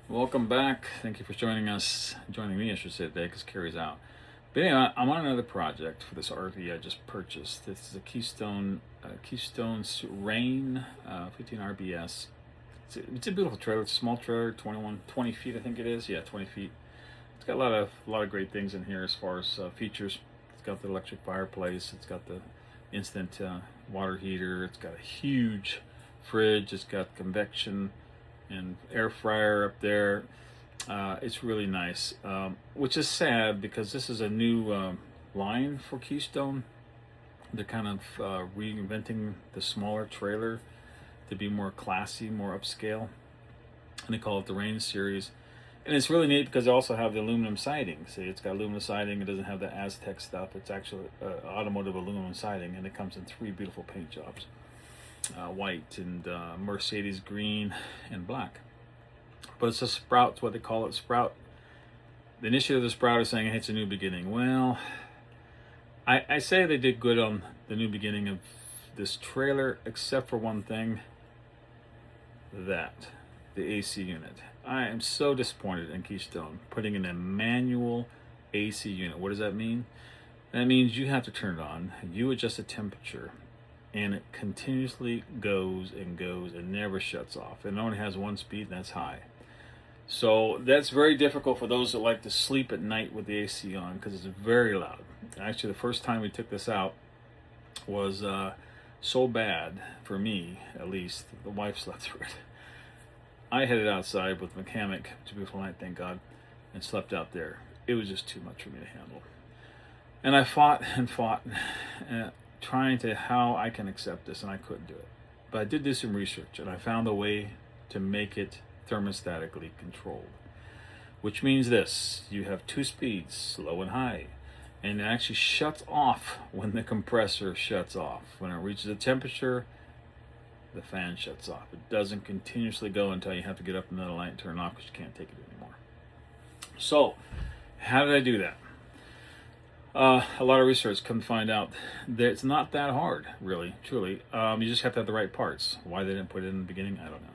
Welcome back. Thank you for joining me, I should say, today, because Carrie's out. But anyway, I'm on another project for this RV I just purchased. This is a Keystone Rain 15 RBS. It's a beautiful trailer. It's a small trailer, 20 feet, I think it is. Yeah, 20 feet. It's got a lot of great things in here as far as features. It's got the electric fireplace. It's got the instant water heater. It's got a huge fridge. It's got convection and air fryer up there. It's really nice, which is sad because this is a new line for Keystone. They're kind of reinventing the smaller trailer to be more classy, more upscale, and they call it the Rain series. And it's really neat because they also have the aluminum siding. See, it's got aluminum siding. It doesn't have the Aztec stuff. It's actually automotive aluminum siding, and it comes in 3 beautiful paint jobs. White and Mercedes green and black. But it's a Sprout, it's what they call it, Sprout. The initiative of the Sprout is saying, hey, it's a new beginning. Well, I say they did good on the new beginning of this trailer, except for one thing, the AC unit. I am so disappointed in Keystone putting in a manual AC unit. What does that mean? That means you have to turn it on, you adjust the temperature, and it continuously goes and never shuts off. And it only has one speed, and that's high. So that's very difficult for those that like to sleep at night with the AC on, because it's very loud. Actually, the first time we took this out was so bad, for me at least. The wife slept through it. I headed outside with the mechanic. It's a beautiful night, thank God, and slept out there. It was just too much for me to handle. And I fought and fought, trying to how I can accept this, and I couldn't do it. But I did do some research, and I found a way to make it thermostatically controlled, which means this: you have 2 speeds, low and high, and it actually shuts off when the compressor shuts off. When it reaches a temperature, the fan shuts off. It doesn't continuously go until you have to get up in the middle of the night and turn it off because you can't take it anymore. So how did I do that? A lot of research come to find out that it's not that hard, really, truly. You just have to have the right parts. Why they didn't put it in the beginning, I don't know.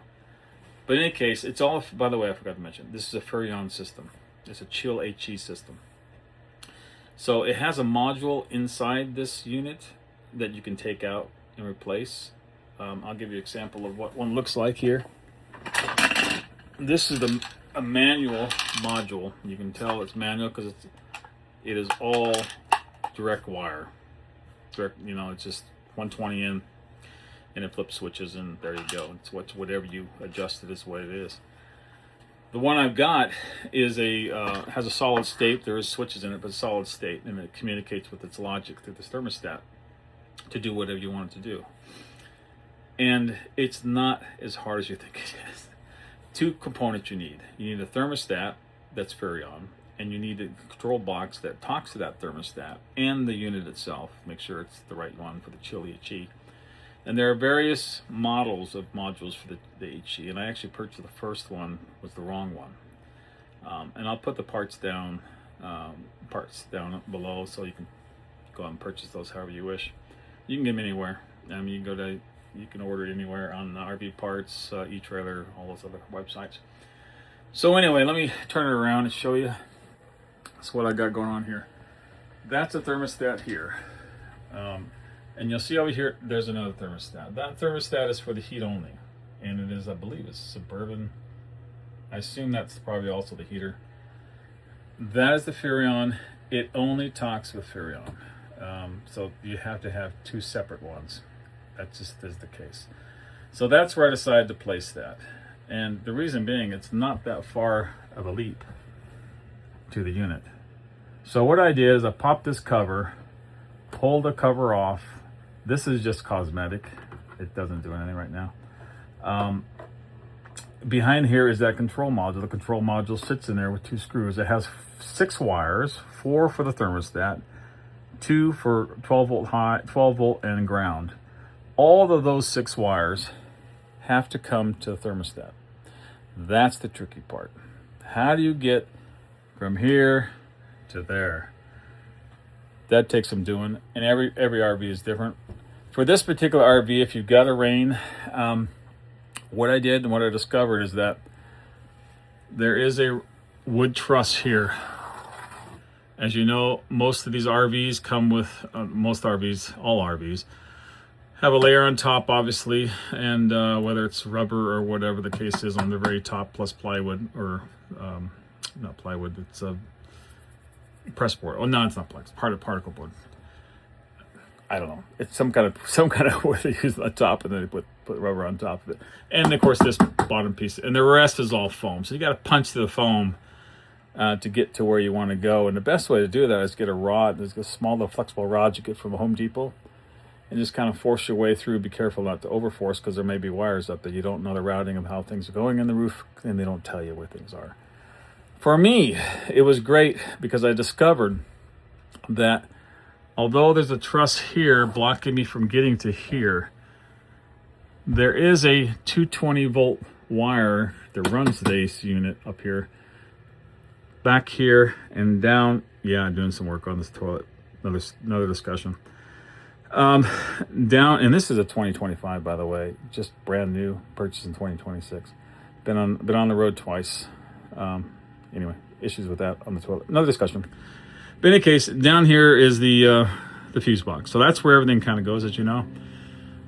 But in any case, it's all, by the way, I forgot to mention, this is a Furrion system. It's a Chill HE system. So it has a module inside this unit that you can take out and replace. I'll give you an example of what one looks like here. This is a manual module. You can tell it's manual because it is all direct wire. It's just 120 in, and it flips switches, and there you go. It's whatever you adjust it is what it is. The one I've got is has a solid state. There is switches in it, but it's solid state, and it communicates with its logic through this thermostat to do whatever you want it to do. And it's not as hard as you think it is. 2 components you need. You need a thermostat that's Furrion, and you need a control box that talks to that thermostat and the unit itself. Make sure it's the right one for the Chill HE. And there are various models of modules for the HE, and I actually purchased the first one, was the wrong one. And I'll put the parts down below, so you can go out and purchase those however you wish. You can get them anywhere. You can order it anywhere on the RV Parts, eTrailer, all those other websites. So anyway, let me turn it around and show you. That's what I got going on here. That's a thermostat here. And you'll see over here, there's another thermostat. That thermostat is for the heat only. And it is, I believe it's Suburban. I assume that's probably also the heater. That is the Furrion. It only talks with Furrion. So you have to have 2 separate ones. That just is the case. So that's where I decided to place that. And the reason being, it's not that far of a leap to the unit. So what I did is I popped this cover, pulled the cover off. This is just cosmetic. It doesn't do anything right now. Behind here is that control module. The control module sits in there with 2 screws. It has 6 wires, 4 for the thermostat, 2 for 12 volt and ground. All of those 6 wires have to come to the thermostat. That's the tricky part. How do you get from here to there? That takes some doing, and every RV is different. For this particular RV, if you've got a Rain, what I did and what I discovered is that there is a wood truss here. As you know, most of these RVs come with, most RVs, all RVs, have a layer on top, obviously, and whether it's rubber or whatever the case is on the very top, plus plywood, or not plywood, it's a press board. Oh no, it's not plywood, it's part of particle board. I don't know. It's some kind of where they use the top and then they put rubber on top of it. And of course this bottom piece, and the rest is all foam. So you got to punch through the foam to get to where you want to go. And the best way to do that is get a rod. There's a small little flexible rod you get from Home Depot, and just kind of force your way through. Be careful not to overforce, because there may be wires up there. You don't know the routing of how things are going in the roof, and they don't tell you where things are. For me, it was great because I discovered that although there's a truss here blocking me from getting to here, there is a 220 volt wire that runs the AC unit up here, back here, and down. Yeah, I'm doing some work on this toilet. Another discussion. Down, and this is a 2025, by the way, just brand new, purchased in 2026. Been on the road twice. Anyway, issues with that on the toilet. Another discussion. But in any case, down here is the fuse box. So that's where everything kind of goes, as you know.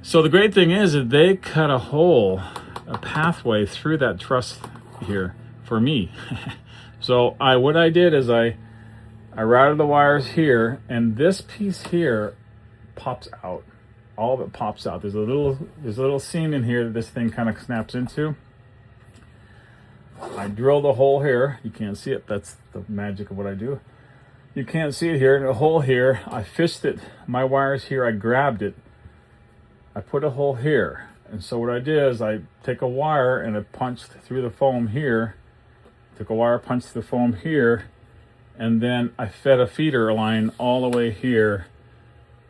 So the great thing is that they cut a hole, a pathway through that truss here for me. So what I did is I routed the wires here, and this piece here pops out. All of it pops out. There's a little seam in here that this thing kind of snaps into. I drilled a hole here. You can't see it. That's the magic of what I do. You can't see it here. In a hole here, I fished it. My wire's here. I grabbed it. I put a hole here. And so what I did is I take a wire and I punched through the foam here. Took a wire, punched through the foam here, and then I fed a feeder line all the way here,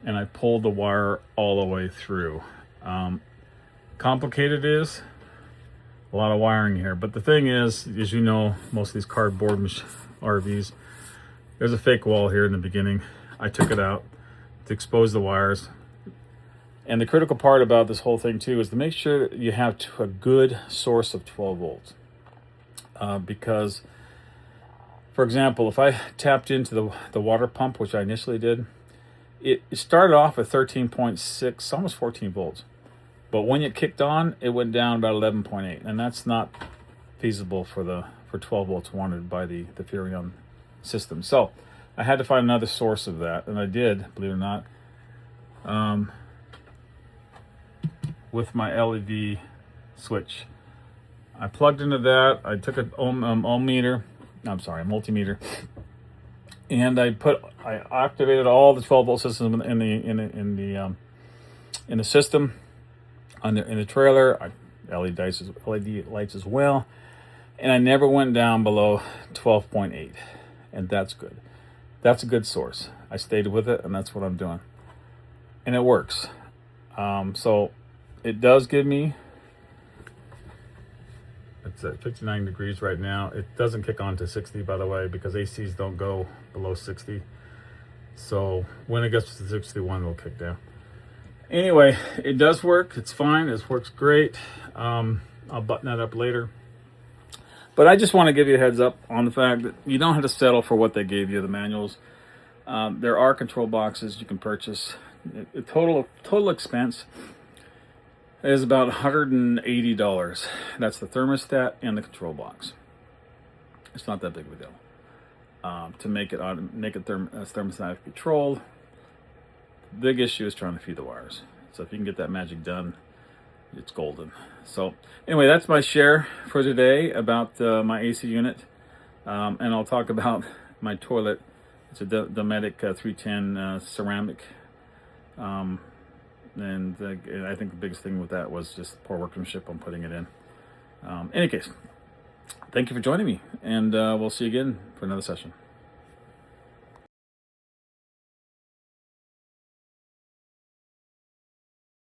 and I pulled the wire all the way through. Complicated is a lot of wiring here, but the thing is, as you know, most of these cardboard RVs, there's a fake wall here in the beginning. I took it out to expose the wires. And the critical part about this whole thing too is to make sure that you have a good source of 12 volts. Because, for example, if I tapped into the water pump, which I initially did, it started off at 13.6, almost 14 volts. But when it kicked on, it went down about 11.8, and that's not feasible for 12 volts wanted by the Furrion system. So I had to find another source of that, and I did, believe it or not, with my LED switch. I plugged into that. I took a multimeter, and I activated all the 12 volt systems in the system, in the trailer. LED lights as well, and I never went down below 12.8, and that's good. That's a good source. I stayed with it, and that's what I'm doing, and it works. So it does give me. It's at 59 degrees right now. It doesn't kick on to 60, by the way, because ACs don't go below 60. So when it gets to 61, it'll kick down. Anyway, it does work. It's fine. It works great. I'll button that up later. But I just want to give you a heads up on the fact that you don't have to settle for what they gave you, the manuals. There are control boxes you can purchase. The total expense is about $180. That's the thermostat and the control box. It's not that big of a deal. To make it thermostatic controlled, the big issue is trying to feed the wires. So if you can get that magic done, it's golden. So anyway, that's my share for today about my AC unit. And I'll talk about my toilet. It's a Dometic 310 ceramic. And I think the biggest thing with that was just poor workmanship on putting it in. In any case, thank you for joining me, and we'll see you again for another session.